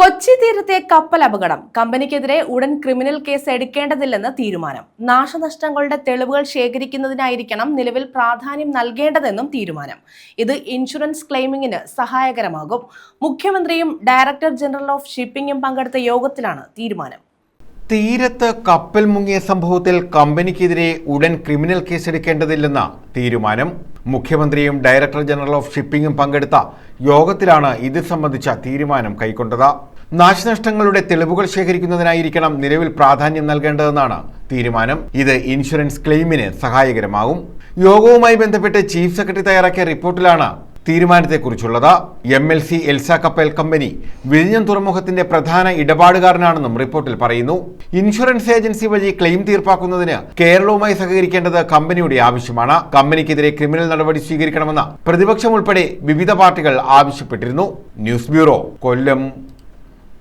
കൊച്ചി തീരത്തെ കപ്പൽ അപകടം കമ്പനിക്കെതിരെ ഉടൻ ക്രിമിനൽ കേസ് എടുക്കേണ്ടതില്ലെന്ന് തീരുമാനം. നാശനഷ്ടങ്ങളുടെ തെളിവുകൾ ശേഖരിക്കുന്നതിനായിരിക്കണം നിലവിൽ പ്രാധാന്യം നൽകേണ്ടതെന്നും തീരുമാനം. ഇത് ഇൻഷുറൻസ് ക്ലെയിമിംഗിന് സഹായകരമാകും. മുഖ്യമന്ത്രിയും ഡയറക്ടർ ജനറൽ ഓഫ് ഷിപ്പിംഗും പങ്കെടുത്ത യോഗത്തിലാണ് തീരുമാനം. തീരത്ത് കപ്പൽ മുങ്ങിയ സംഭവത്തിൽ കമ്പനിക്കെതിരെ ഉടൻ ക്രിമിനൽ കേസെടുക്കേണ്ടതില്ലെന്ന തീരുമാനം. മുഖ്യമന്ത്രിയും ഡയറക്ടർ ജനറൽ ഓഫ് ഷിപ്പിംഗും പങ്കെടുത്ത യോഗത്തിലാണ് ഇത് സംബന്ധിച്ച തീരുമാനം കൈക്കൊണ്ടത്. നാശനഷ്ടങ്ങളുടെ തെളിവുകൾ ശേഖരിക്കുന്നതിനായിരിക്കണം നിലവിൽ പ്രാധാന്യം നൽകേണ്ടതെന്നാണ് തീരുമാനം. ഇത് ഇൻഷുറൻസ് ക്ലെയിമിന് സഹായകരമാകും. യോഗവുമായി ബന്ധപ്പെട്ട് ചീഫ് സെക്രട്ടറി തയ്യാറാക്കിയ റിപ്പോർട്ടിലാണ് തീരുമാനത്തെക്കുറിച്ചുള്ളത്. MLC എൽസ കപ്പൽ കമ്പനി വിഴിഞ്ഞം തുറമുഖത്തിന്റെ പ്രധാന ഇടപാടുകാരനാണെന്നും റിപ്പോർട്ടിൽ പറയുന്നു. ഇൻഷുറൻസ് ഏജൻസി വഴി ക്ലെയിം തീർപ്പാക്കുന്നതിന് കേരളവുമായി സഹകരിക്കേണ്ടത് കമ്പനിയുടെ ആവശ്യമാണ്. കമ്പനിക്കെതിരെ ക്രിമിനൽ നടപടി സ്വീകരിക്കണമെന്ന് പ്രതിപക്ഷം ഉൾപ്പെടെ വിവിധ പാർട്ടികൾ ആവശ്യപ്പെട്ടിരുന്നു. ന്യൂസ് ബ്യൂറോ, കൊല്ലം.